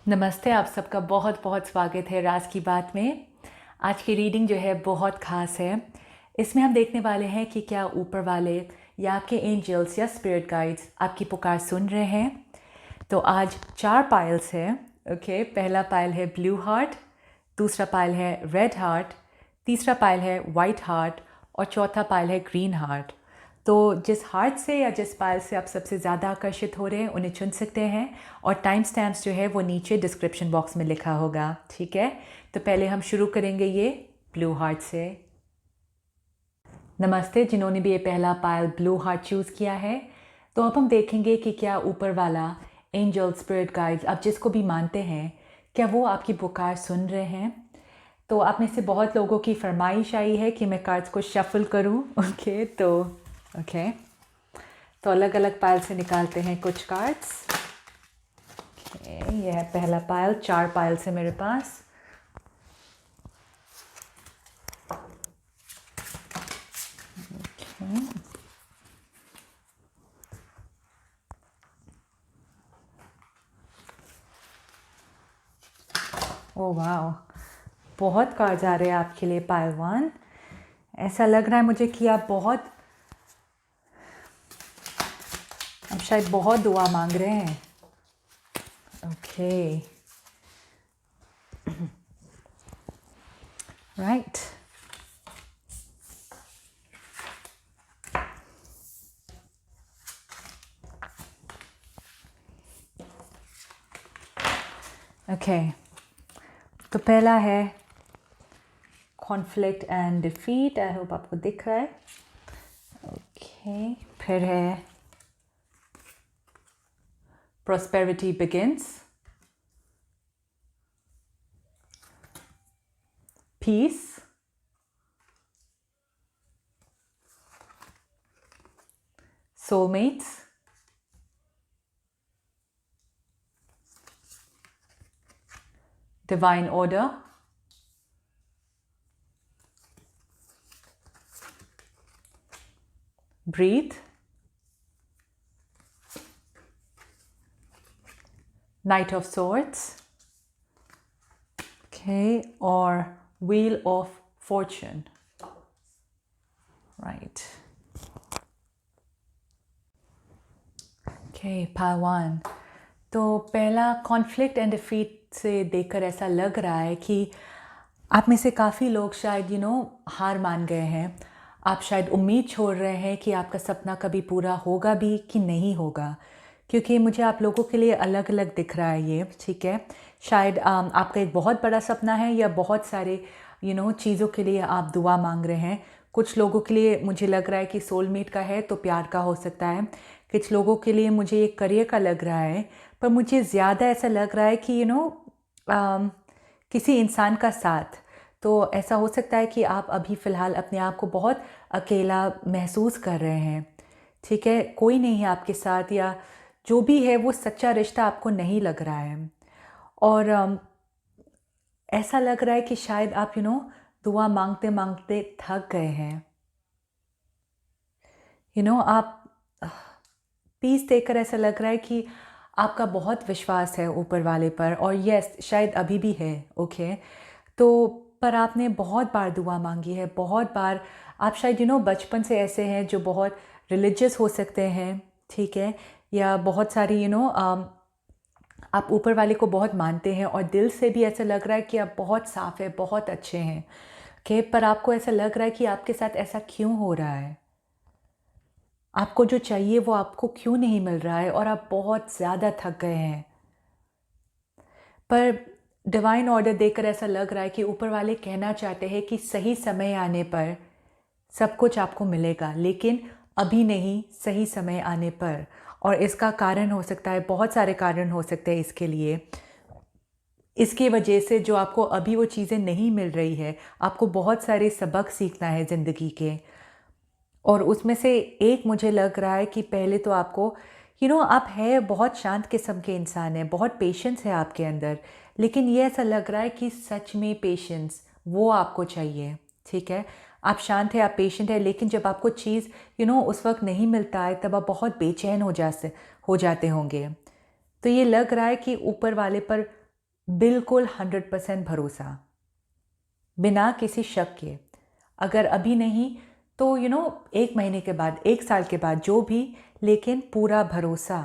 नमस्ते, आप सबका बहुत बहुत स्वागत है राज की बात में। आज की रीडिंग जो है बहुत ख़ास है। इसमें हम देखने वाले हैं कि क्या ऊपर वाले या आपके एंजल्स या स्पिरिट गाइड्स आपकी पुकार सुन रहे हैं। तो आज 4 पाइल्स हैं। ओके, पहला पाइल है ब्लू हार्ट, दूसरा पाइल है रेड हार्ट, तीसरा पाइल है वाइट हार्ट और चौथा पाइल है ग्रीन हार्ट। तो जिस हार्ट से या जिस पाइल से आप सबसे ज़्यादा आकर्षित हो रहे हैं उन्हें चुन सकते हैं और टाइम स्टैम्प्स जो है वो नीचे डिस्क्रिप्शन बॉक्स में लिखा होगा। ठीक है, तो पहले हम शुरू करेंगे ये ब्लू हार्ट से। नमस्ते जिन्होंने भी ये पहला पाइल ब्लू हार्ट चूज़ किया है। तो अब हम देखेंगे कि क्या ऊपर वाला एंजल स्पिरिट गाइड्स आप जिसको भी मानते हैं क्या वो आपकी पुकार सुन रहे हैं। तो आप में से बहुत लोगों की फरमाइश आई है कि मैं कार्ड्स को शफल करूं। ओके, तो अलग अलग पाइल से निकालते हैं कुछ कार्ड्स। ये है पहला पाइल, 4 पाइल से मेरे पास। ओह वाह, बहुत कार्ड्स आ रहे हैं आपके लिए पाइल 1। ऐसा लग रहा है मुझे कि आप शायद बहुत दुआ मांग रहे हैं। Okay, right. ओके, तो पहला है conflict and defeat. I hope आपको दिख रहा है। ओके, फिर है prosperity begins, peace, soulmates, divine order, breathe, Knight of Swords, okay, or Wheel of Fortune, right. Okay, pile 1। तो पहला कॉन्फ्लिक्ट एंड डिफीट से देखकर ऐसा लग रहा है कि आप में से काफ़ी लोग शायद हार मान गए हैं। आप शायद उम्मीद छोड़ रहे हैं कि आपका सपना कभी पूरा होगा भी कि नहीं होगा, क्योंकि मुझे आप लोगों के लिए अलग अलग दिख रहा है ये। ठीक है, शायद आपका एक बहुत बड़ा सपना है या बहुत सारे चीज़ों के लिए आप दुआ मांग रहे हैं। कुछ लोगों के लिए मुझे लग रहा है कि सोलमेट का है तो प्यार का हो सकता है। कुछ लोगों के लिए मुझे एक करियर का लग रहा है, पर मुझे ज़्यादा ऐसा लग रहा है कि किसी इंसान का साथ। तो ऐसा हो सकता है कि आप अभी फ़िलहाल अपने आप को बहुत अकेला महसूस कर रहे हैं। ठीक है, कोई नहीं है आपके साथ, या जो भी है वो सच्चा रिश्ता आपको नहीं लग रहा है। और ऐसा लग रहा है कि शायद आप दुआ मांगते मांगते थक गए हैं। आप पीस देखकर ऐसा लग रहा है कि आपका बहुत विश्वास है ऊपर वाले पर, और यस शायद अभी भी है। ओके, तो पर आपने बहुत बार दुआ मांगी है, बहुत बार। आप शायद बचपन से ऐसे हैं जो बहुत रिलीजियस हो सकते हैं। ठीक है, या बहुत सारी आप ऊपर वाले को बहुत मानते हैं और दिल से भी ऐसा लग रहा है कि आप बहुत साफ़ है, बहुत अच्छे हैं। ओके, पर आपको ऐसा लग रहा है कि आपके साथ ऐसा क्यों हो रहा है। आपको जो चाहिए वो आपको क्यों नहीं मिल रहा है और आप बहुत ज़्यादा थक गए हैं। पर डिवाइन ऑर्डर देखकर ऐसा लग रहा है कि ऊपर वाले कहना चाहते हैं कि सही समय आने पर सब कुछ आपको मिलेगा, लेकिन अभी नहीं, सही समय आने पर। और इसका कारण हो सकता है, बहुत सारे कारण हो सकते हैं इसके लिए। इसकी वजह से जो आपको अभी वो चीज़ें नहीं मिल रही है, आपको बहुत सारे सबक सीखना है ज़िंदगी के। और उसमें से एक मुझे लग रहा है कि पहले तो आपको आप है बहुत शांत किस्म के इंसान हैं, बहुत पेशेंस है आपके अंदर, लेकिन ये ऐसा लग रहा है कि सच में पेशेंस वो आपको चाहिए। ठीक है, आप शांत है, आप पेशेंट है, लेकिन जब आपको चीज़ उस वक्त नहीं मिलता है तब आप बहुत बेचैन हो जाते होंगे। तो ये लग रहा है कि ऊपर वाले पर बिल्कुल 100% भरोसा, बिना किसी शक के। अगर अभी नहीं तो 1 महीने के बाद, 1 साल के बाद, जो भी, लेकिन पूरा भरोसा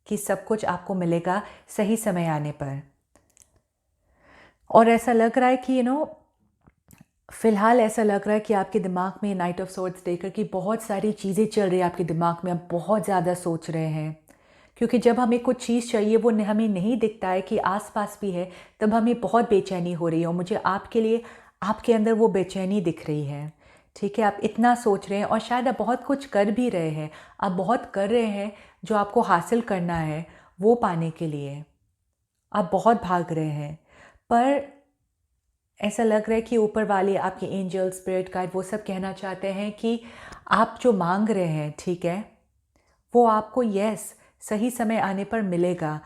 कि सब कुछ आपको मिलेगा सही समय आने पर। और ऐसा लग रहा है कि फ़िलहाल ऐसा लग रहा है कि आपके दिमाग में नाइट ऑफ सोर्ड्स देकर कि बहुत सारी चीज़ें चल रही है आपके दिमाग में, आप बहुत ज़्यादा सोच रहे हैं। क्योंकि जब हमें कुछ चीज़ चाहिए वो हमें नहीं दिखता है कि आसपास भी है, तब हमें बहुत बेचैनी हो रही है, और मुझे आपके लिए आपके अंदर वो बेचैनी दिख रही है। ठीक है, आप इतना सोच रहे हैं और शायद आप बहुत कुछ कर भी रहे हैं, आप बहुत कर रहे हैं जो आपको हासिल करना है वो पाने के लिए, आप बहुत भाग रहे हैं। पर ऐसा लग रहा है कि ऊपर वाले आपके एंजल, स्पिरिट गाइड, वो सब कहना चाहते हैं कि आप जो मांग रहे हैं, ठीक है, वो आपको यस सही समय आने पर मिलेगा।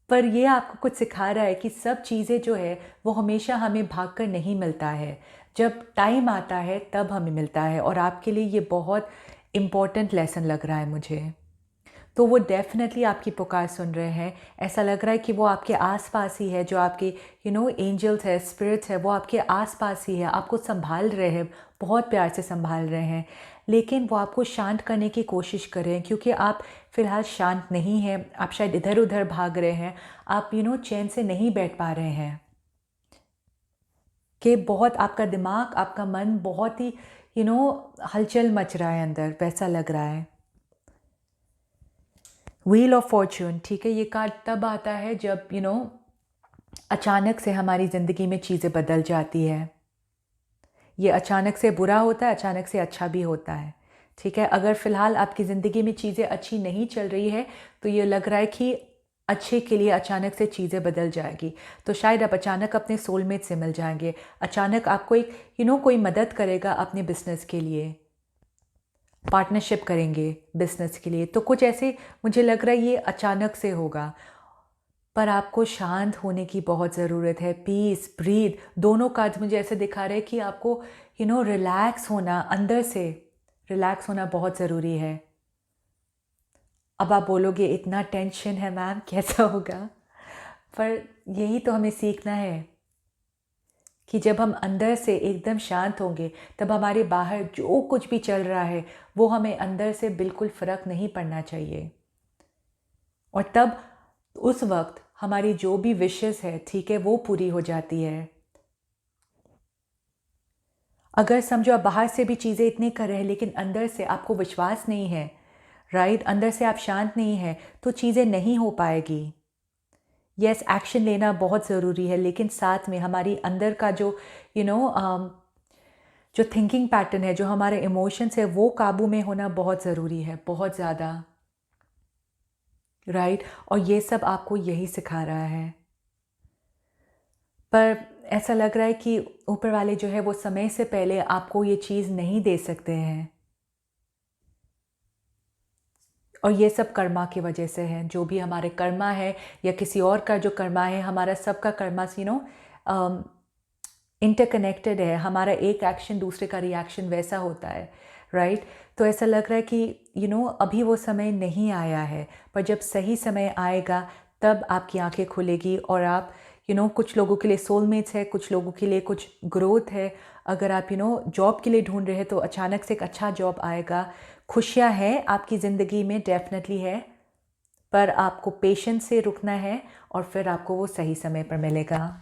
पर ये आपको कुछ सिखा रहा है कि सब चीज़ें जो है वो हमेशा हमें भागकर नहीं मिलता है, जब टाइम आता है तब हमें मिलता है। और आपके लिए ये बहुत इम्पोर्टेंट लेसन लग रहा है मुझे। तो वो डेफ़िनेटली आपकी पुकार सुन रहे हैं। ऐसा लग रहा है कि वो आपके आस-पास ही है, जो आपके एंजल्स है, स्पिरिट्स है, वो आपके आस-पास ही है, आपको सँभाल रहे हैं, बहुत प्यार से सँभाल रहे हैं। लेकिन वो आपको शांत करने की कोशिश कर रहे हैं, क्योंकि आप फ़िलहाल शांत नहीं हैं, आप शायद इधर-उधर भाग रहे हैं, आप चैन से नहीं बैठ पा रहे हैं। कि बहुत आपका दिमाग, आपका मन बहुत ही हलचल मच रहा है अंदर, वैसा लग रहा है। व्हील ऑफ फॉर्च्यून, ठीक है, ये कार्ड तब आता है जब अचानक से हमारी ज़िंदगी में चीज़ें बदल जाती है। ये अचानक से बुरा होता है, अचानक से अच्छा भी होता है। ठीक है, अगर फ़िलहाल आपकी ज़िंदगी में चीज़ें अच्छी नहीं चल रही है, तो ये लग रहा है कि अच्छे के लिए अचानक से चीज़ें बदल जाएगी। तो शायद आप अचानक अपने सोलमेट से मिल जाएंगे, अचानक आपको एक कोई मदद करेगा अपने बिजनेस के लिए, पार्टनरशिप करेंगे बिजनेस के लिए। तो कुछ ऐसे मुझे लग रहा है ये अचानक से होगा। पर आपको शांत होने की बहुत ज़रूरत है। पीस, ब्रीथ, दोनों कार्ड्स मुझे ऐसे दिखा रहे हैं कि आपको रिलैक्स होना, अंदर से रिलैक्स होना बहुत ज़रूरी है। अब आप बोलोगे इतना टेंशन है मैम, कैसा होगा? पर यही तो हमें सीखना है कि जब हम अंदर से एकदम शांत होंगे, तब हमारे बाहर जो कुछ भी चल रहा है वो हमें अंदर से बिल्कुल फ़र्क नहीं पड़ना चाहिए। और तब उस वक्त हमारी जो भी विशेस है, ठीक है, वो पूरी हो जाती है। अगर समझो आप बाहर से भी चीज़ें इतनी कर रहे हैं, लेकिन अंदर से आपको विश्वास नहीं है, राइट, अंदर से आप शांत नहीं हैं, तो चीज़ें नहीं हो पाएगी। यस, एक्शन लेना बहुत ज़रूरी है, लेकिन साथ में हमारी अंदर का जो जो थिंकिंग पैटर्न है, जो हमारे इमोशंस है, वो काबू में होना बहुत ज़रूरी है, बहुत ज़्यादा, राइट। और ये सब आपको यही सिखा रहा है। पर ऐसा लग रहा है कि ऊपर वाले जो है वो समय से पहले आपको ये चीज़ नहीं दे सकते हैं, और ये सब कर्मा की वजह से है। जो भी हमारे कर्मा है या किसी और का जो कर्मा है, हमारा सबका कर्मा इंटरकनेक्टेड है। हमारा एक एक्शन दूसरे का रिएक्शन वैसा होता है, राइट। तो ऐसा लग रहा है कि अभी वो समय नहीं आया है, पर जब सही समय आएगा तब आपकी आंखें खुलेगी, और आप कुछ लोगों के लिए सोलमेट्स है, कुछ लोगों के लिए कुछ ग्रोथ है। अगर आप जॉब के लिए ढूंढ रहे हैं तो अचानक से एक अच्छा जॉब आएगा। खुशियाँ हैं आपकी ज़िंदगी में, डेफिनेटली है, पर आपको पेशेंस से रुकना है और फिर आपको वो सही समय पर मिलेगा।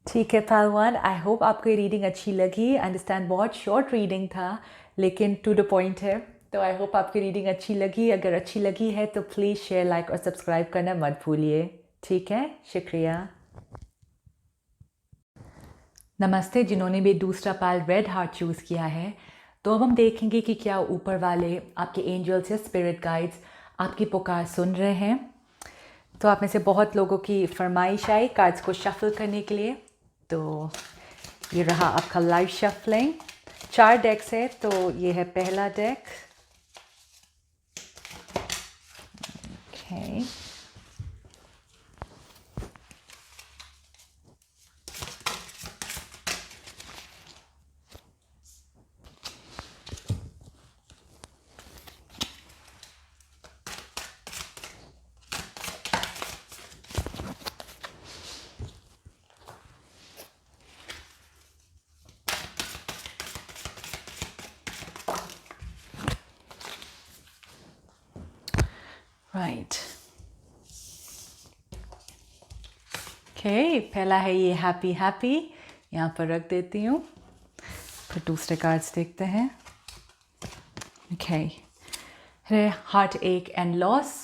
ठीक है पहलवान, आई होप आपको ये रीडिंग अच्छी लगी। अंडरस्टैंड बहुत शॉर्ट रीडिंग था, लेकिन टू द पॉइंट है। तो आई होप आपकी रीडिंग अच्छी लगी। अगर अच्छी लगी है तो प्लीज़ शेयर, लाइक और सब्सक्राइब करना मत भूलिए। ठीक है, शुक्रिया। नमस्ते जिन्होंने भी दूसरा पाल रेड हार्ट चूज़ किया है। तो अब हम देखेंगे कि क्या ऊपर वाले आपके एंजल्स या स्पिरिट गाइड्स आपकी पुकार सुन रहे हैं। तो आप में से बहुत लोगों की फरमाइश आई कार्ड्स को शफल करने के लिए। तो ये रहा आपका लाइव शफलिंग। 4 डेक्स है, तो ये है पहला डेक। Okay, right. ओके, पहला है ये हैप्पी हैप्पी, यहाँ पर रख देती हूँ। फिर दूसरे कार्ड्स देखते हैं। ओके, हार्ट एक and loss,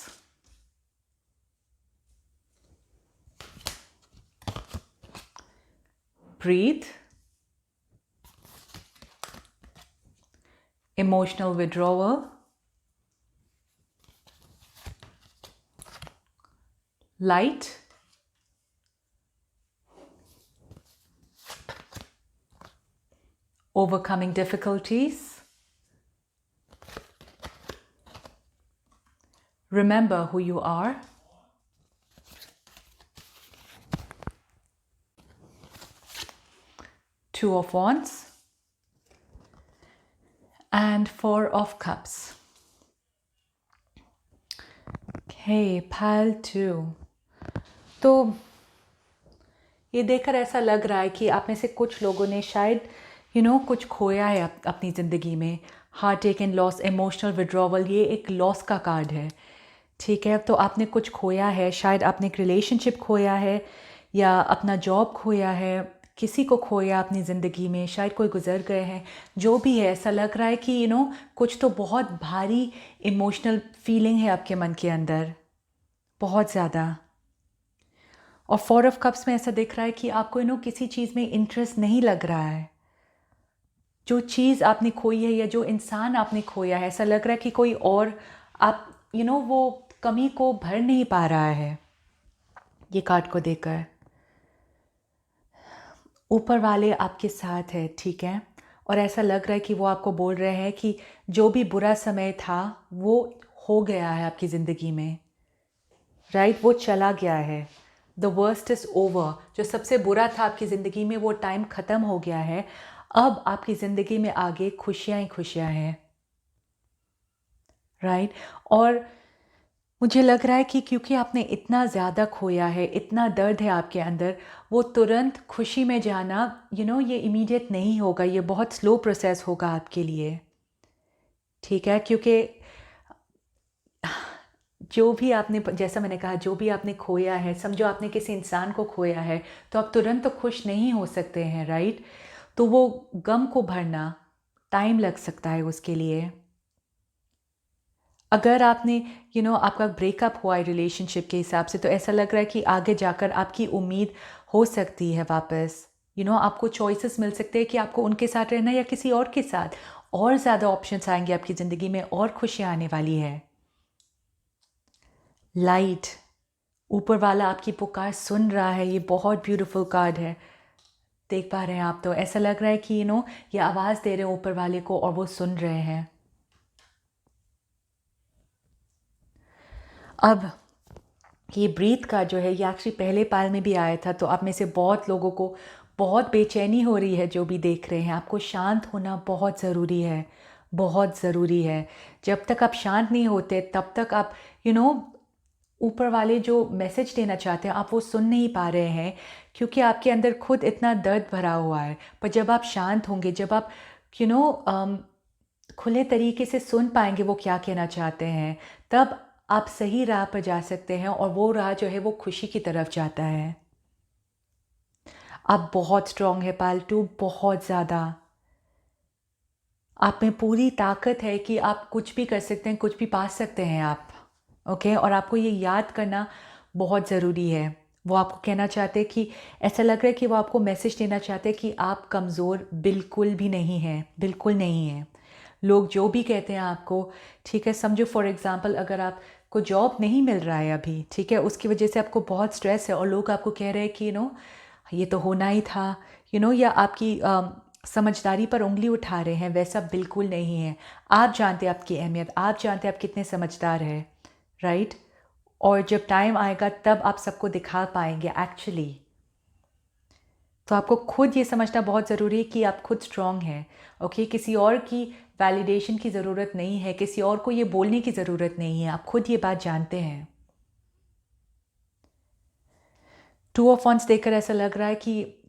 breathe, emotional withdrawal, light, overcoming difficulties, remember who you are, Two of Wands, and Four of Cups. Okay, pile 2. तो ये देखकर ऐसा लग रहा है कि आप में से कुछ लोगों ने शायद कुछ खोया है अपनी ज़िंदगी में। हार्ट एक एंड लॉस, इमोशनल विड्रॉवल, ये एक लॉस का कार्ड है। ठीक है, तो आपने कुछ खोया है, शायद आपने एक रिलेशनशिप खोया है या अपना जॉब खोया है, किसी को खोया अपनी ज़िंदगी में, शायद कोई गुजर गए हैं। जो भी है, ऐसा लग रहा है कि कुछ तो बहुत भारी इमोशनल फीलिंग है आपके मन के अंदर, बहुत ज़्यादा। और फोर ऑफ कप्स में ऐसा दिख रहा है कि आपको किसी चीज़ में इंटरेस्ट नहीं लग रहा है। जो चीज़ आपने खोई है या जो इंसान आपने खोया है, ऐसा लग रहा है कि कोई और आप वो कमी को भर नहीं पा रहा है ये कार्ड को देखकर। ऊपर वाले आपके साथ है, ठीक है, और ऐसा लग रहा है कि वो आपको बोल रहे हैं कि जो भी बुरा समय था वो हो गया है आपकी ज़िंदगी में, राइट, वो चला गया है। The worst is over. जो सबसे बुरा था आपकी ज़िंदगी में वो टाइम ख़त्म हो गया है। अब आपकी ज़िंदगी में आगे खुशियाँ ही खुशियाँ हैं, राइट। और मुझे लग रहा है कि क्योंकि आपने इतना ज़्यादा खोया है, इतना दर्द है आपके अंदर, वो तुरंत खुशी में जाना ये इमीडिएट नहीं होगा, ये बहुत स्लो प्रोसेस होगा आपके लिए, ठीक है। क्योंकि जो भी आपने, जैसा मैंने कहा, जो भी आपने खोया है, समझो आपने किसी इंसान को खोया है, तो आप तुरंत तो खुश नहीं हो सकते हैं, राइट। तो वो गम को भरना टाइम लग सकता है उसके लिए। अगर आपने आपका ब्रेकअप हुआ है रिलेशनशिप के हिसाब से, तो ऐसा लग रहा है कि आगे जाकर आपकी उम्मीद हो सकती है वापस। आपको चॉइसेस मिल सकते हैं कि आपको उनके साथ रहना या किसी और के साथ। और ज़्यादा ऑप्शंस आएंगे आपकी ज़िंदगी में और खुशियाँ आने वाली है। लाइट, ऊपर वाला आपकी पुकार सुन रहा है। ये बहुत ब्यूटीफुल कार्ड है, देख पा रहे हैं आप। तो ऐसा लग रहा है कि ये आवाज़ दे रहे हैं ऊपर वाले को और वो सुन रहे हैं। अब ये ब्रीथ का जो है, ये एक्चुअली पहले पाल में भी आया था। तो आप में से बहुत लोगों को बहुत बेचैनी हो रही है, जो भी देख रहे हैं। आपको शांत होना बहुत ज़रूरी है, बहुत ज़रूरी है। जब तक आप शांत नहीं होते तब तक आप ऊपर वाले जो मैसेज देना चाहते हैं आप वो सुन नहीं पा रहे हैं, क्योंकि आपके अंदर खुद इतना दर्द भरा हुआ है। पर जब आप शांत होंगे, जब आप खुले तरीके से सुन पाएंगे वो क्या कहना चाहते हैं, तब आप सही राह पर जा सकते हैं। और वो राह जो है वो खुशी की तरफ जाता है। आप बहुत स्ट्रांग है पालतू, बहुत ज़्यादा। आप में पूरी ताकत है कि आप कुछ भी कर सकते हैं, कुछ भी पा सकते हैं आप, ओके। और आपको ये याद करना बहुत ज़रूरी है। वो आपको कहना चाहते हैं कि, ऐसा लग रहा है कि वो आपको मैसेज देना चाहते हैं कि आप कमज़ोर बिल्कुल भी नहीं हैं, बिल्कुल नहीं हैं। लोग जो भी कहते हैं आपको, ठीक है, समझो फॉर एग्ज़ाम्पल अगर आपको जॉब नहीं मिल रहा है अभी, ठीक है, उसकी वजह से आपको बहुत स्ट्रेस है और लोग आपको कह रहे हैं कि ये तो होना ही था, या आपकी समझदारी पर उंगली उठा रहे हैं, वैसा बिल्कुल नहीं है। आप जानते हैं आपकी अहमियत, आप जानते हैं आप कितने समझदार हैं, राइट। और जब टाइम आएगा तब आप सबको दिखा पाएंगे एक्चुअली। तो आपको खुद ये समझना बहुत ज़रूरी है कि आप खुद स्ट्रांग हैं, ओके। किसी और की वैलिडेशन की ज़रूरत नहीं है, किसी और को ये बोलने की ज़रूरत नहीं है, आप खुद ये बात जानते हैं। टू ऑफ वंस देखकर ऐसा लग रहा है कि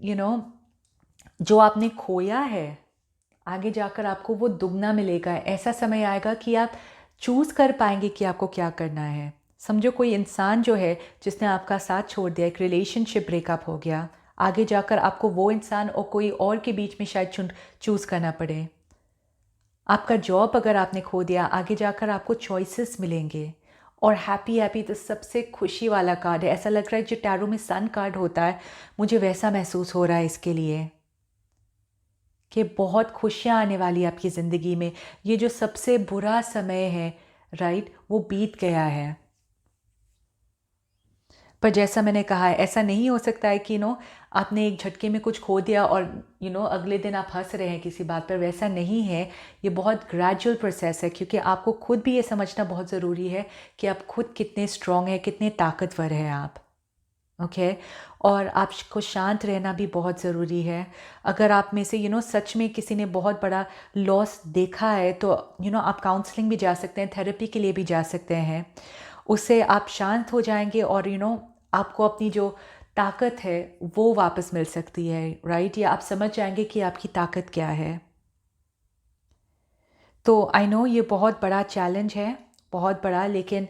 जो आपने खोया है, आगे जाकर आपको वो दुगना मिलेगा। ऐसा समय आएगा कि आप चूज़ कर पाएंगे कि आपको क्या करना है, समझो कोई इंसान जो है जिसने आपका साथ छोड़ दिया, एक रिलेशनशिप ब्रेकअप हो गया, आगे जाकर आपको वो इंसान और कोई और के बीच में शायद चूज़ करना पड़े। आपका जॉब अगर आपने खो दिया, आगे जाकर आपको चॉइसेस मिलेंगे। और हैप्पी हैप्पी तो सबसे खुशी वाला कार्ड है। ऐसा लग रहा है जो टैरो में सन कार्ड होता है, मुझे वैसा महसूस हो रहा है इसके लिए कि बहुत खुशियाँ आने वाली है आपकी ज़िंदगी में। ये जो सबसे बुरा समय है, राइट, वो बीत गया है। पर जैसा मैंने कहा है, ऐसा नहीं हो सकता है कि आपने एक झटके में कुछ खो दिया और अगले दिन आप हंस रहे हैं किसी बात पर। वैसा नहीं है। ये बहुत ग्रेजुअल प्रोसेस है, क्योंकि आपको खुद भी ये समझना बहुत ज़रूरी है कि आप खुद कितने स्ट्रॉन्ग हैं, कितने ताकतवर हैं आप। ओके और आपको शांत रहना भी बहुत ज़रूरी है। अगर आप में से सच में किसी ने बहुत बड़ा लॉस देखा है, तो आप काउंसलिंग भी जा सकते हैं, थेरेपी के लिए भी जा सकते हैं। उससे आप शांत हो जाएंगे और आपको अपनी जो ताकत है वो वापस मिल सकती है, राइट, या आप समझ जाएंगे कि आपकी ताकत क्या है। तो आई नो ये बहुत बड़ा चैलेंज है, बहुत बड़ा, लेकिन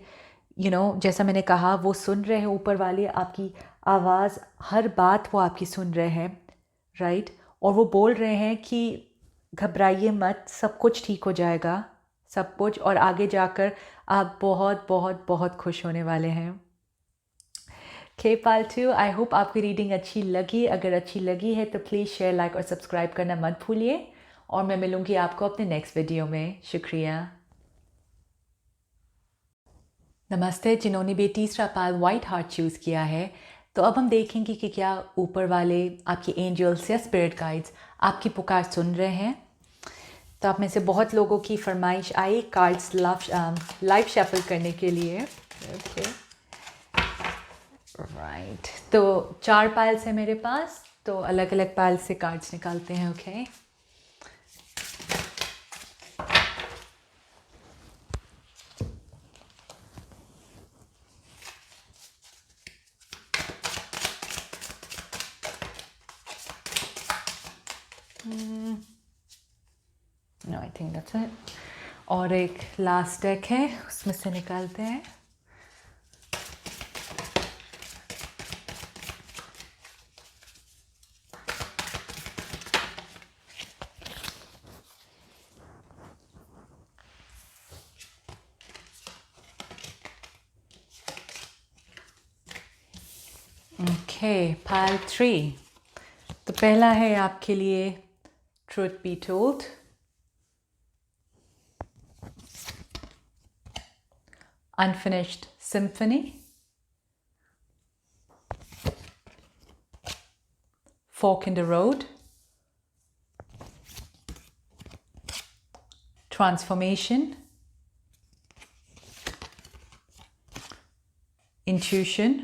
जैसा मैंने कहा, वो सुन रहे हैं ऊपर वाले आपकी आवाज़, हर बात वो आपकी सुन रहे हैं, राइट, और वो बोल रहे हैं कि घबराइए मत, सब कुछ ठीक हो जाएगा, सब कुछ, और आगे जाकर आप बहुत बहुत बहुत खुश होने वाले हैं। ओके पालतू, आई होप आपकी रीडिंग अच्छी लगी। अगर अच्छी लगी है तो प्लीज़ शेयर, लाइक और सब्सक्राइब करना मत भूलिए, और मैं मिलूँगी आपको अपने नेक्स्ट वीडियो में। शुक्रिया। नमस्ते। जिन्होंने भी तीसरा पाल वाइट हार्ट चूज़ किया है, तो अब हम देखेंगे कि क्या ऊपर वाले आपके एंजल्स या स्पिरिट गाइड्स आपकी पुकार सुन रहे हैं। तो आप में से बहुत लोगों की फरमाइश आई कार्ड्स लाइव शफल करने के लिए। ओके राइट, तो 4 पाइल्स है मेरे पास, तो अलग अलग पाइल से कार्ड्स निकालते हैं। Okay no, I think that's it. और एक लास्ट डेक है, उसमें से निकालते हैं। Okay, pile 3। तो पहला है आपके लिए truth be told, unfinished symphony, fork in the road, transformation, intuition,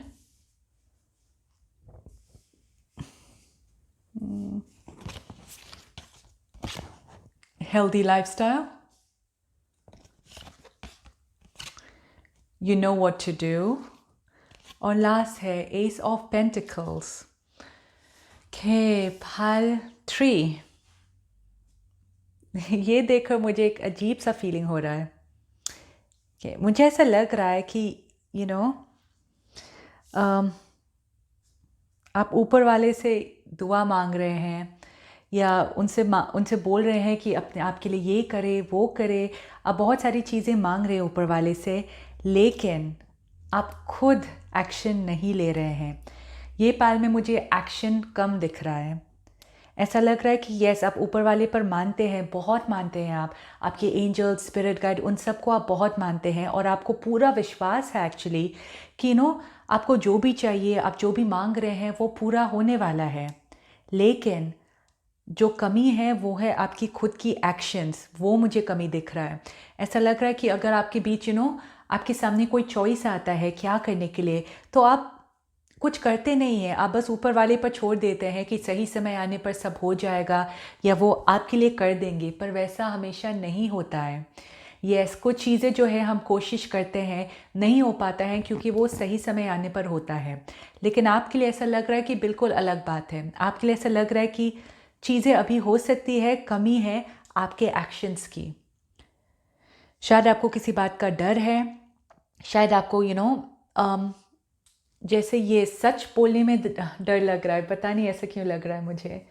healthy lifestyle, you know what to do, और लास्ट है S of pentacles. Okay, pile 3। ये देखकर मुझे एक अजीब सा फीलिंग हो रहा है कि मुझे ऐसा लग रहा है कि आप ऊपर वाले से दुआ मांग रहे हैं, या उनसे बोल रहे हैं कि अपने आपके लिए ये करे वो करे। आप बहुत सारी चीज़ें मांग रहे हैं ऊपर वाले से, लेकिन आप खुद एक्शन नहीं ले रहे हैं। ये पाल में मुझे एक्शन कम दिख रहा है। ऐसा लग रहा है कि यस, आप ऊपर वाले पर मानते हैं, बहुत मानते हैं आप, आपके एंजल, स्पिरिट गाइड, उन सबको आप बहुत मानते हैं, और आपको पूरा विश्वास है एक्चुअली कि आपको जो भी चाहिए, आप जो भी मांग रहे हैं वो पूरा होने वाला है। लेकिन जो कमी है वो है आपकी खुद की एक्शंस, वो मुझे कमी दिख रहा है। ऐसा लग रहा है कि अगर आपके बीच आपके सामने कोई चॉइस आता है क्या करने के लिए, तो आप कुछ करते नहीं हैं, आप बस ऊपर वाले पर छोड़ देते हैं कि सही समय आने पर सब हो जाएगा, या वो आपके लिए कर देंगे। पर वैसा हमेशा नहीं होता है। यस, कुछ चीज़ें जो है हम कोशिश करते हैं, नहीं हो पाता है, क्योंकि वो सही समय आने पर होता है। लेकिन आपके लिए ऐसा लग रहा है कि बिल्कुल अलग बात है। आपके लिए ऐसा लग रहा है कि चीज़ें अभी हो सकती है, कमी है आपके एक्शंस की। शायद आपको किसी बात का डर है, शायद आपको जैसे ये सच बोलने में डर लग रहा है, पता नहीं ऐसा क्यों लग रहा है मुझे।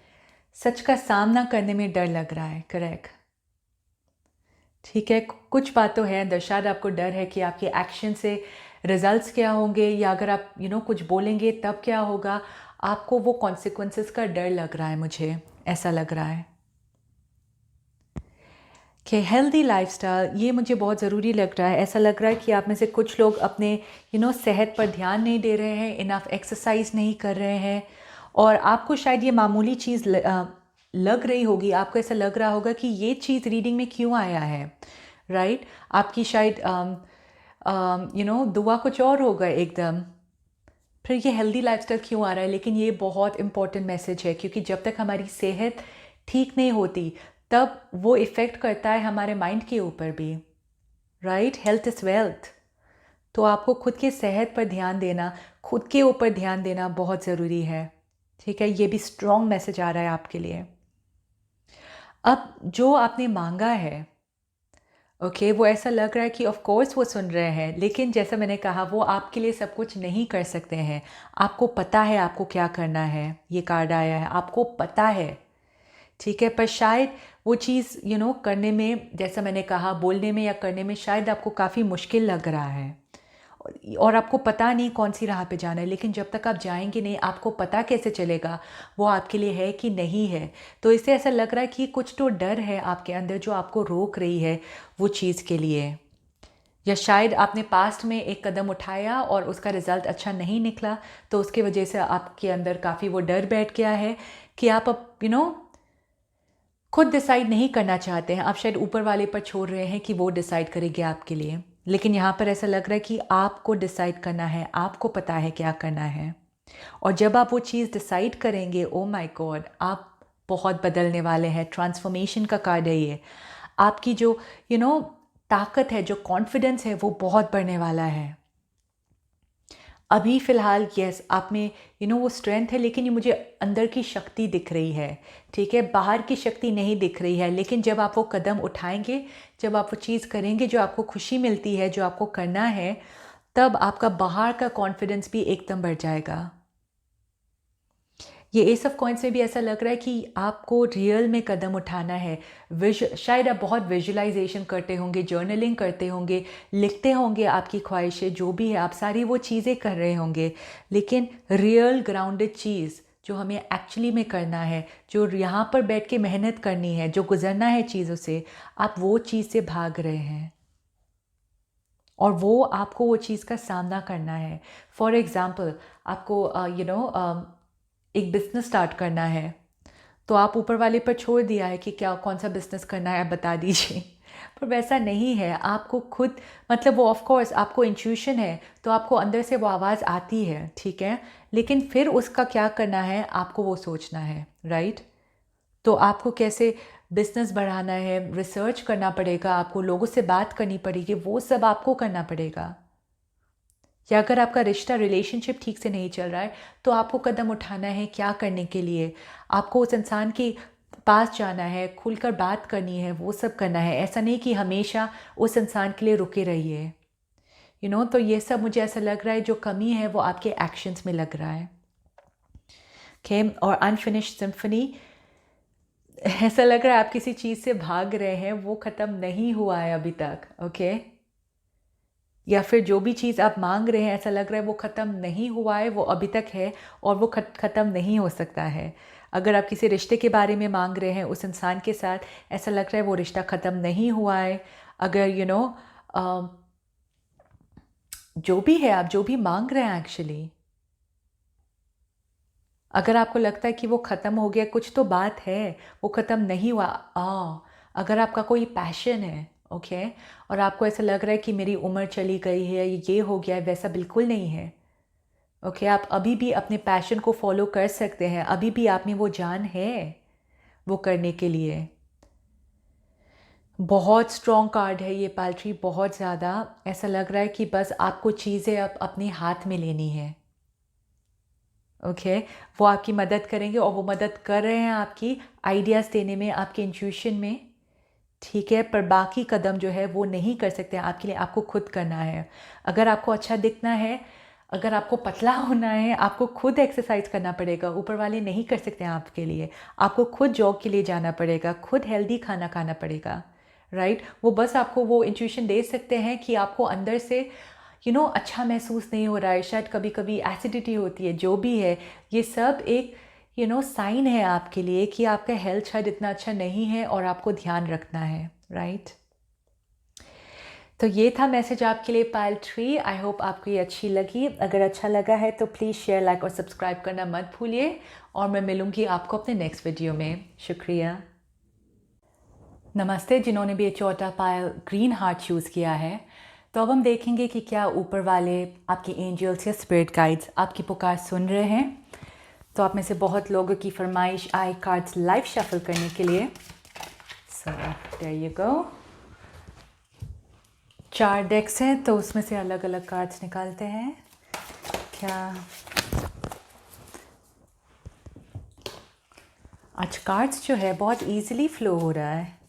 सच का सामना करने में डर लग रहा है, करेक्ट। ठीक है, कुछ बात तो है अंदर, शायद आपको डर है कि आपके एक्शन से रिजल्ट्स क्या होंगे, या अगर आप कुछ बोलेंगे तब क्या होगा। आपको वो कॉन्सिक्वेंसेस का डर लग रहा है, मुझे ऐसा लग रहा है कि हेल्दी लाइफस्टाइल ये मुझे बहुत ज़रूरी लग रहा है। ऐसा लग रहा है कि आप में से कुछ लोग अपने सेहत पर ध्यान नहीं दे रहे हैं, इनफ एक्सरसाइज नहीं कर रहे हैं, और आपको शायद ये मामूली चीज़ लग रही होगी। आपको ऐसा लग रहा होगा कि ये चीज़ रीडिंग में क्यों आया है, राइट। आपकी शायद दुआ कुछ और होगा एकदम, फिर ये हेल्दी लाइफस्टाइल क्यों आ रहा है। लेकिन ये बहुत इंपॉर्टेंट मैसेज है, क्योंकि जब तक हमारी सेहत ठीक नहीं होती तब वो इफ़ेक्ट करता है हमारे माइंड के ऊपर भी, राइट। Health is wealth. तो आपको खुद के सेहत पर ध्यान देना, खुद के ऊपर ध्यान देना बहुत ज़रूरी है, ठीक है। ये भी स्ट्रॉन्ग मैसेज आ रहा है आपके लिए। अब जो आपने मांगा है, ओके, वो ऐसा लग रहा है कि ऑफ कोर्स वो सुन रहे हैं, लेकिन जैसा मैंने कहा वो आपके लिए सब कुछ नहीं कर सकते हैं। आपको पता है आपको क्या करना है, ये कार्ड आया है, आपको पता है, ठीक है। पर शायद वो चीज़ करने में, जैसा मैंने कहा, बोलने में या करने में शायद आपको काफ़ी मुश्किल लग रहा है, और आपको पता नहीं कौन सी राह पे जाना है। लेकिन जब तक आप जाएंगे नहीं, आपको पता कैसे चलेगा वो आपके लिए है कि नहीं है। तो इससे ऐसा लग रहा है कि कुछ तो डर है आपके अंदर जो आपको रोक रही है वो चीज़ के लिए। या शायद आपने पास्ट में एक कदम उठाया और उसका रिज़ल्ट अच्छा नहीं निकला, तो उसकी वजह से आपके अंदर काफ़ी वो डर बैठ गया है कि आप अब खुद डिसाइड नहीं करना चाहते हैं। आप शायद ऊपर वाले पर छोड़ रहे हैं कि वो डिसाइड करेंगे आपके लिए। लेकिन यहाँ पर ऐसा लग रहा है कि आपको डिसाइड करना है, आपको पता है क्या करना है। और जब आप वो चीज़ डिसाइड करेंगे, ओ माय गॉड, आप बहुत बदलने वाले हैं। ट्रांसफॉर्मेशन का कार्ड है ये। आपकी जो ताकत है, जो कॉन्फिडेंस है, वो बहुत बढ़ने वाला है। अभी फ़िलहाल यस, आप में वो स्ट्रेंथ है, लेकिन ये मुझे अंदर की शक्ति दिख रही है, ठीक है। बाहर की शक्ति नहीं दिख रही है। लेकिन जब आप वो कदम उठाएंगे, जब आप वो चीज़ करेंगे जो आपको खुशी मिलती है, जो आपको करना है, तब आपका बाहर का कॉन्फिडेंस भी एकदम बढ़ जाएगा। ये एस ऑफ कॉइन्स में भी ऐसा लग रहा है कि आपको रियल में कदम उठाना है। शायद आप बहुत विजुअलाइजेशन करते होंगे, जर्नलिंग करते होंगे, लिखते होंगे आपकी ख्वाहिशें जो भी है, आप सारी वो चीज़ें कर रहे होंगे। लेकिन रियल ग्राउंडेड चीज़ जो हमें एक्चुअली में करना है, जो यहाँ पर बैठ के मेहनत करनी है, जो गुजरना है चीज़ों से, आप वो चीज़ से भाग रहे हैं, और वो आपको वो चीज़ का सामना करना है। फॉर एग्ज़ाम्पल, आपको एक बिज़नेस स्टार्ट करना है, तो आप ऊपर वाले पर छोड़ दिया है कि क्या कौन सा बिज़नेस करना है, आप बता दीजिए। पर वैसा नहीं है। आपको खुद, मतलब वो ऑफ कोर्स आपको इंट्यूशन है, तो आपको अंदर से वो आवाज़ आती है, ठीक है। लेकिन फिर उसका क्या करना है आपको वो सोचना है, राइट। तो आपको कैसे बिज़नेस बढ़ाना है, रिसर्च करना पड़ेगा, आपको लोगों से बात करनी पड़ेगी, वो सब आपको करना पड़ेगा। या अगर आपका रिश्ता, रिलेशनशिप ठीक से नहीं चल रहा है, तो आपको कदम उठाना है क्या करने के लिए। आपको उस इंसान के पास जाना है, खुलकर बात करनी है, वो सब करना है। ऐसा नहीं कि हमेशा उस इंसान के लिए रुके रहिए, तो ये सब मुझे ऐसा लग रहा है जो कमी है वो आपके एक्शंस में लग रहा है, ओके। और अनफिनिश्ड सिम्फनी, ऐसा लग रहा है आप किसी चीज़ से भाग रहे हैं, वो ख़त्म नहीं हुआ है अभी तक, ओके। या फिर जो भी चीज़ आप मांग रहे हैं, ऐसा लग रहा है वो ख़त्म नहीं हुआ है, वो अभी तक है, और वो ख़त्म नहीं हो सकता है। अगर आप किसी रिश्ते के बारे में मांग रहे हैं उस इंसान के साथ, ऐसा लग रहा है वो रिश्ता ख़त्म नहीं हुआ है। अगर जो भी है, आप जो भी मांग रहे हैं एक्चुअली, अगर आपको लगता है कि वो ख़त्म हो गया, कुछ तो बात है, वो ख़त्म नहीं हुआ। अगर आपका कोई पैशन है, ओके, और आपको ऐसा लग रहा है कि मेरी उम्र चली गई है, ये हो गया है, वैसा बिल्कुल नहीं है, ओके। आप अभी भी अपने पैशन को फॉलो कर सकते हैं, अभी भी आप में वो जान है वो करने के लिए। बहुत स्ट्रॉन्ग कार्ड है ये पाल्ट्री, बहुत ज़्यादा। ऐसा लग रहा है कि बस आपको चीज़ें अब अपने हाथ में लेनी है, ओके। वो आपकी मदद करेंगे, और वो मदद कर रहे हैं आपकी आइडियाज़ देने में, आपके इंट्यूशन में, ठीक है, पर बाकी कदम जो है वो नहीं कर सकते हैं आपके लिए, आपको खुद करना है। अगर आपको अच्छा दिखना है, अगर आपको पतला होना है, आपको खुद एक्सरसाइज करना पड़ेगा, ऊपर वाले नहीं कर सकते हैं आपके लिए। आपको खुद जॉग के लिए जाना पड़ेगा, खुद हेल्दी खाना खाना पड़ेगा, राइट। वो बस आपको वो इंट्यूशन दे सकते हैं कि आपको अंदर से अच्छा महसूस नहीं हो रहा है, शायद कभी कभी एसिडिटी होती है, जो भी है, ये सब एक साइन है आपके लिए कि आपका हेल्थ शायद इतना अच्छा नहीं है और आपको ध्यान रखना है, राइट। तो ये था मैसेज आपके लिए पाइल 3। आई होप आपको ये अच्छी लगी। अगर अच्छा लगा है तो प्लीज़ शेयर, लाइक और सब्सक्राइब करना मत भूलिए, और मैं मिलूँगी आपको अपने नेक्स्ट वीडियो में। शुक्रिया। नमस्ते जिन्होंने भी ये चौथा पायल ग्रीन हार्ट चूज़ किया है। तो अब हम देखेंगे कि क्या ऊपर वाले आपके एंजल्स या स्पिरिट गाइड्स आपकी पुकार सुन रहे हैं। तो आप में से बहुत लोगों की फरमाइश आई कार्ड्स लाइव शफल करने के लिए। So there you go. 4 डेक्स हैं तो उसमें से अलग अलग कार्ड्स निकालते हैं। क्या आज कार्ड्स जो है बहुत इजीली फ्लो हो रहा है।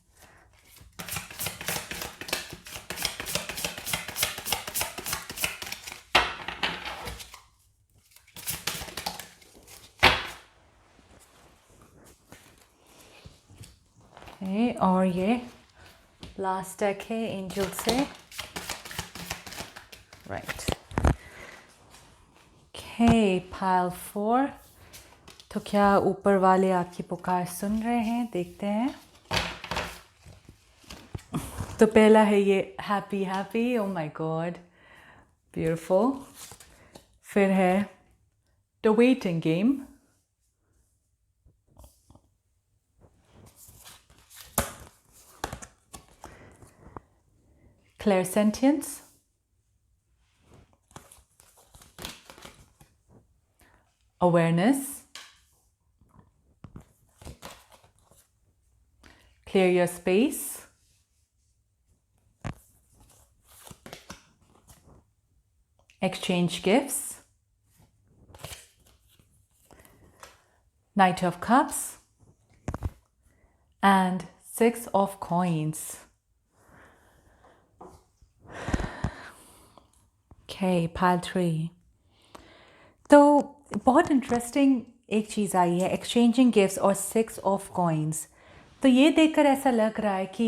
और ये लास्ट डेक है एंजल से, राइट। Okay, pile 4। तो क्या ऊपर वाले आपकी पुकार सुन रहे हैं, देखते हैं। तो पहला है ये happy happy, oh my God, beautiful. फिर है the waiting game, clairsentience, awareness, clear your space, exchange gifts, Knight of Cups, and 6 of Coins. Okay, pile 3. तो बहुत इंटरेस्टिंग एक चीज़ आई है, एक्सचेंजिंग गिफ्ट्स और 6 ऑफ कॉइन्स। तो ये देखकर ऐसा लग रहा है कि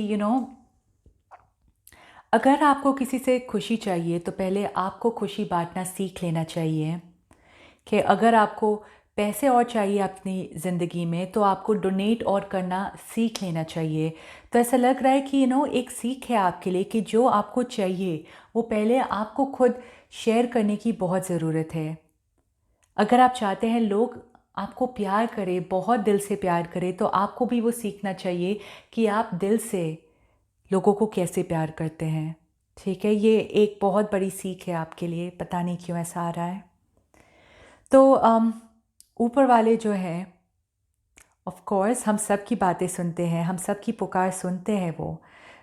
अगर आपको किसी से खुशी चाहिए तो पहले आपको खुशी बांटना सीख लेना चाहिए। कि अगर आपको पैसे और चाहिए अपनी ज़िंदगी में तो आपको डोनेट और करना सीख लेना चाहिए। तो ऐसा लग रहा है कि एक सीख है आपके लिए कि जो आपको चाहिए वो पहले आपको खुद शेयर करने की बहुत ज़रूरत है। अगर आप चाहते हैं लोग आपको प्यार करें, बहुत दिल से प्यार करें, तो आपको भी वो सीखना चाहिए कि आप दिल से लोगों को कैसे प्यार करते हैं। ठीक है, ये एक बहुत बड़ी सीख है आपके लिए, पता नहीं क्यों ऐसा आ रहा है। तो ऊपर वाले जो हैं, ऑफ कोर्स हम सब की बातें सुनते हैं, हम सब की पुकार सुनते हैं वो,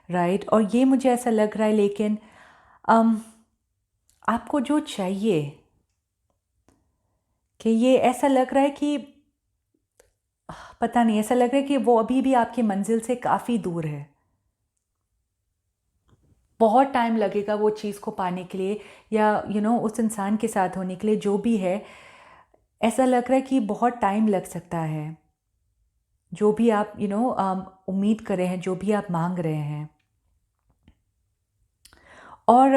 राइट। और ये मुझे ऐसा लग रहा है, लेकिन आपको जो चाहिए कि ये ऐसा लग रहा है कि पता नहीं, ऐसा लग रहा है कि वो अभी भी आपकी मंजिल से काफ़ी दूर है। बहुत टाइम लगेगा वो चीज़ को पाने के लिए, या उस इंसान के साथ होने के लिए, जो भी है। ऐसा लग रहा है कि बहुत टाइम लग सकता है, जो भी आप उम्मीद कर रहे हैं, जो भी आप मांग रहे हैं। और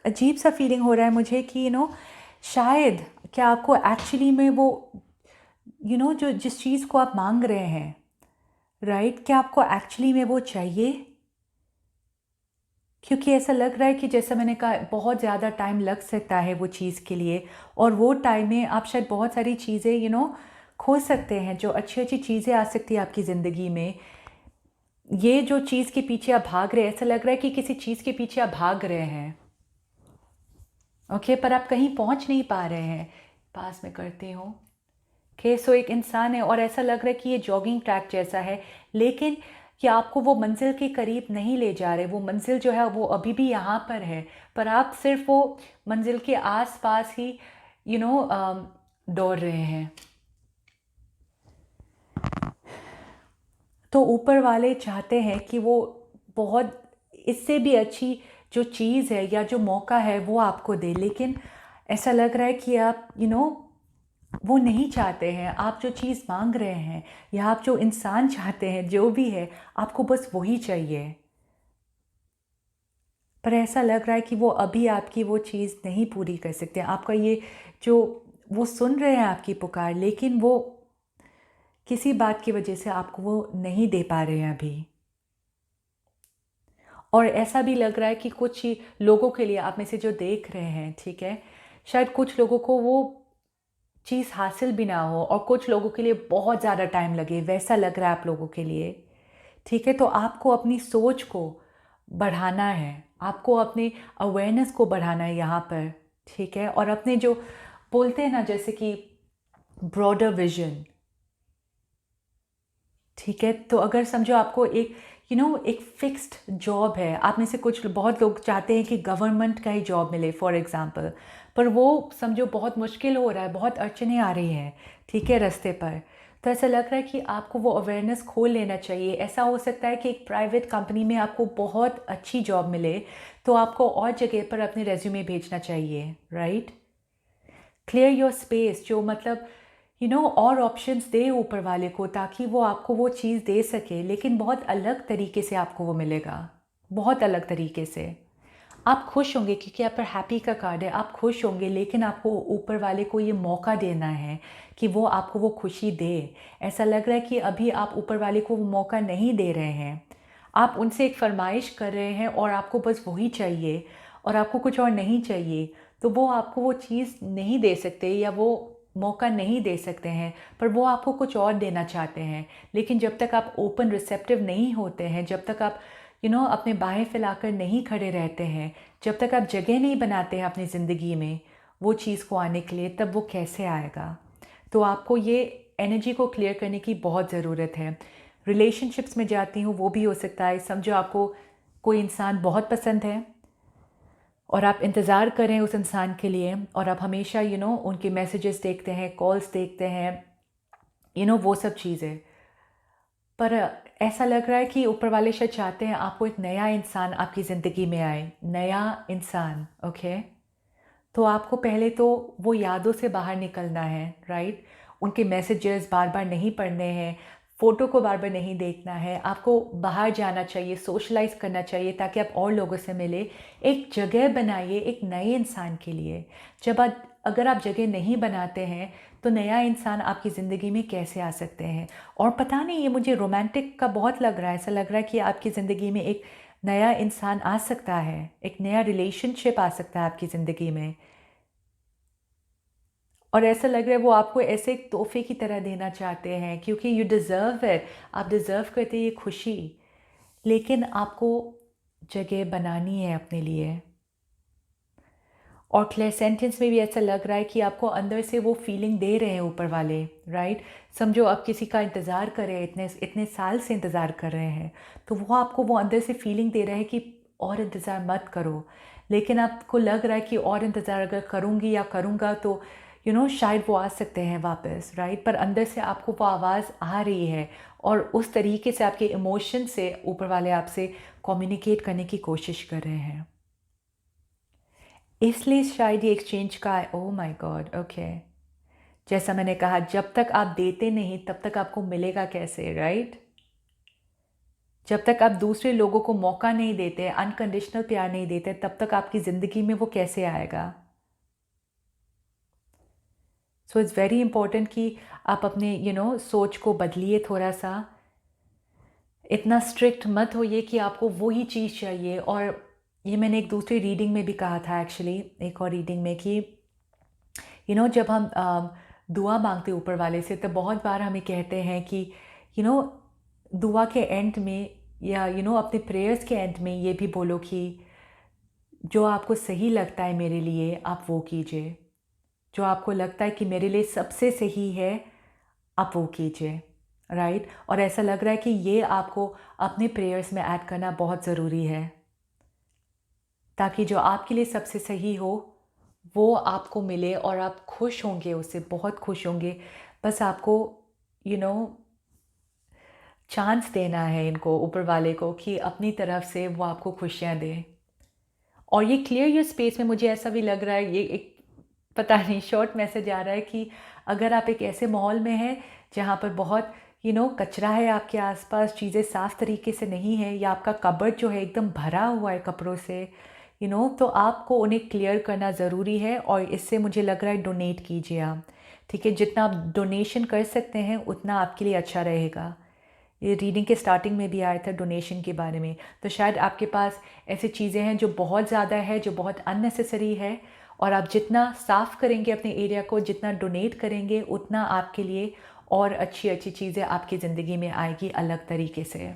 अजीब सा फीलिंग हो रहा है मुझे कि शायद क्या आपको एक्चुअली में वो जो जिस चीज़ को आप मांग रहे हैं, राइट, क्या आपको एक्चुअली में वो चाहिए। क्योंकि ऐसा लग रहा है कि जैसा मैंने कहा, बहुत ज़्यादा टाइम लग सकता है वो चीज़ के लिए, और वो टाइम में आप शायद बहुत सारी चीज़ें खो सकते हैं, जो अच्छी अच्छी चीज़ें आ सकती है आपकी ज़िंदगी में। ये जो चीज़ के पीछे आप भाग रहे हैं, ऐसा लग रहा है कि किसी चीज़ के पीछे आप भाग रहे हैं, ओके, पर आप कहीं पहुंच नहीं पा रहे हैं। पास में करती हूँ कि सो एक इंसान है और ऐसा लग रहा है कि ये जॉगिंग ट्रैक जैसा है, लेकिन कि आपको वो मंजिल के करीब नहीं ले जा रहे। वो मंजिल जो है वो अभी भी यहाँ पर है, पर आप सिर्फ वो मंजिल के आसपास ही दौड़ रहे हैं। तो ऊपर वाले चाहते हैं कि वो बहुत इससे भी अच्छी जो चीज़ है या जो मौका है वो आपको दे, लेकिन ऐसा लग रहा है कि आप वो नहीं चाहते हैं। आप जो चीज़ मांग रहे हैं या आप जो इंसान चाहते हैं, जो भी है, आपको बस वही चाहिए। पर ऐसा लग रहा है कि वो अभी आपकी वो चीज़ नहीं पूरी कर सकते। आपका ये जो वो सुन रहे हैं आपकी पुकार, लेकिन वो किसी बात की वजह से आपको वो नहीं दे पा रहे हैं अभी। और ऐसा भी लग रहा है कि कुछ ही लोगों के लिए, आप में से जो देख रहे हैं, ठीक है, शायद कुछ लोगों को वो चीज़ हासिल भी ना हो और कुछ लोगों के लिए बहुत ज़्यादा टाइम लगे, वैसा लग रहा है आप लोगों के लिए। ठीक है, तो आपको अपनी सोच को बढ़ाना है, आपको अपने अवेयरनेस को बढ़ाना है यहाँ पर। ठीक है, और अपने जो बोलते हैं ना, जैसे कि ब्रॉडर विजन। ठीक है, तो अगर समझो आपको एक एक फिक्स्ड जॉब है, आप में से कुछ बहुत लोग चाहते हैं कि गवर्नमेंट का ही जॉब मिले फॉर एग्जांपल, पर वो समझो बहुत मुश्किल हो रहा है, बहुत अड़चनें आ रही हैं, ठीक है, रास्ते पर। तो ऐसा लग रहा है कि आपको वो अवेयरनेस खोल लेना चाहिए। ऐसा हो सकता है कि एक प्राइवेट कंपनी में आपको बहुत अच्छी जॉब मिले, तो आपको और जगह पर अपने रेज्यूमे भेजना चाहिए, राइट। क्लियर योर स्पेस, जो मतलब और ऑप्शंस दे ऊपर वाले को, ताकि वो आपको वो चीज़ दे सके, लेकिन बहुत अलग तरीके से आपको वो मिलेगा, बहुत अलग तरीके से। आप खुश होंगे क्योंकि आप पर हैप्पी का कार्ड है, आप खुश होंगे, लेकिन आपको ऊपर वाले को ये मौका देना है कि वो आपको वो खुशी दे। ऐसा लग रहा है कि अभी आप ऊपर वाले को वो मौका नहीं दे रहे हैं। आप उनसे एक फरमाइश कर रहे हैं और आपको बस वही चाहिए और आपको कुछ और नहीं चाहिए, तो वो आपको वो चीज़ नहीं दे सकते या वो मौका नहीं दे सकते हैं, पर वो आपको कुछ और देना चाहते हैं। लेकिन जब तक आप ओपन रिसेप्टिव नहीं होते हैं, जब तक आप अपने बाहें फैलाकर नहीं खड़े रहते हैं, जब तक आप जगह नहीं बनाते हैं अपनी ज़िंदगी में वो चीज़ को आने के लिए, तब वो कैसे आएगा। तो आपको ये एनर्जी को क्लियर करने की बहुत ज़रूरत है। रिलेशनशिप्स में जाती हूँ, वो भी हो सकता है, समझो आपको कोई इंसान बहुत पसंद है और आप इंतज़ार कर रहे हैं उस इंसान के लिए, और आप हमेशा उनके मैसेजेस देखते हैं, कॉल्स देखते हैं, वो सब चीज़ें। पर ऐसा लग रहा है कि ऊपर वाले शायद चाहते हैं आपको एक नया इंसान आपकी ज़िंदगी में आए, नया इंसान, ओके। तो आपको पहले तो वो यादों से बाहर निकलना है, राइट। उनके मैसेजेस बार बार नहीं पढ़ने हैं, फ़ोटो को बार बार नहीं देखना है, आपको बाहर जाना चाहिए, सोशलाइज करना चाहिए, ताकि आप और लोगों से मिले। एक जगह बनाइए एक नए इंसान के लिए। अगर आप जगह नहीं बनाते हैं, तो नया इंसान आपकी ज़िंदगी में कैसे आ सकते हैं। और पता नहीं, ये मुझे रोमांटिक का बहुत लग रहा है, ऐसा लग रहा है कि आपकी ज़िंदगी में एक नया इंसान आ सकता है, एक नया रिलेशनशिप आ सकता है आपकी ज़िंदगी में। और ऐसा लग रहा है वो आपको ऐसे एक तोहफे की तरह देना चाहते हैं, क्योंकि यू डिज़र्व इट, आप डिज़र्व करते हैं ये खुशी। लेकिन आपको जगह बनानी है अपने लिए। और क्लियर सेंटेंस में भी ऐसा लग रहा है कि आपको अंदर से वो फीलिंग दे रहे हैं ऊपर वाले, राइट। समझो आप किसी का इंतज़ार कर रहे हैं, इतने इतने साल से इंतज़ार कर रहे हैं, तो वो आपको वो अंदर से फीलिंग दे रहा है कि और इंतज़ार मत करो। लेकिन आपको लग रहा है कि और इंतज़ार अगर करूँगी या करूँगा तो शायद वो आ सकते हैं वापस, राइट। पर अंदर से आपको वो आवाज़ आ रही है और उस तरीके से आपके इमोशन से ऊपर वाले आपसे कम्युनिकेट करने की कोशिश कर रहे हैं। इसलिए शायद ये एक्सचेंज का है। Oh my God, okay. जैसा मैंने कहा, जब तक आप देते नहीं तब तक आपको मिलेगा कैसे, राइट। जब तक आप दूसरे लोगों को मौका नहीं देते, अनकंडीशनल प्यार नहीं देते, तब तक आपकी ज़िंदगी में वो कैसे आएगा। सो इट्स वेरी इंपॉर्टेंट कि आप अपने सोच को बदलिए थोड़ा सा। इतना स्ट्रिक्ट मत होइए कि आपको वही चीज़ चाहिए। और ये मैंने एक दूसरी रीडिंग में भी कहा था, एक्चुअली एक और रीडिंग में, कि जब हम दुआ मांगते ऊपर वाले से, तो बहुत बार हमें कहते हैं कि यू नो दुआ के एंड में या अपने प्रेयर्स के एंड में ये भी बोलो कि जो आपको सही लगता है मेरे लिए आप वो कीजिए, जो आपको लगता है कि मेरे लिए सबसे सही है आप वो कीजिए, राइट। और ऐसा लग रहा है कि ये आपको अपने प्रेयर्स में ऐड करना बहुत ज़रूरी है, ताकि जो आपके लिए सबसे सही हो वो आपको मिले और आप खुश होंगे, उससे बहुत खुश होंगे। बस आपको यू नो चांस देना है इनको, ऊपर वाले को, कि अपनी तरफ से वो आपको खुशियाँ दे। और ये क्लियर योर स्पेस में मुझे ऐसा भी लग रहा है, ये एक पता नहीं शॉर्ट मैसेज आ रहा है कि अगर आप एक ऐसे माहौल में हैं जहाँ पर बहुत कचरा है आपके आसपास, चीज़ें साफ़ तरीके से नहीं है, या आपका कबर्ड जो है एकदम भरा हुआ है कपड़ों से, तो आपको उन्हें क्लियर करना ज़रूरी है। और इससे मुझे लग रहा है डोनेट कीजिए आप, ठीक है? जितना आप डोनेशन कर सकते हैं उतना आपके लिए अच्छा रहेगा। ये रीडिंग के स्टार्टिंग में भी आया था डोनेशन के बारे में। तो शायद आपके पास ऐसी चीज़ें हैं जो बहुत ज़्यादा है, जो बहुत अननेसेसरी है, और आप जितना साफ़ करेंगे अपने एरिया को, जितना डोनेट करेंगे, उतना आपके लिए और अच्छी अच्छी चीज़ें आपकी ज़िंदगी में आएगी अलग तरीके से।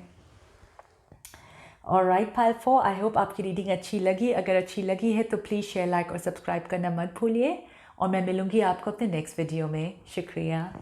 और राइट पाइल 4, आई होप आपकी रीडिंग अच्छी लगी। अगर अच्छी लगी है तो प्लीज़ शेयर, लाइक और सब्सक्राइब करना मत भूलिए। और मैं मिलूँगी आपको अपने नेक्स्ट वीडियो में। शुक्रिया।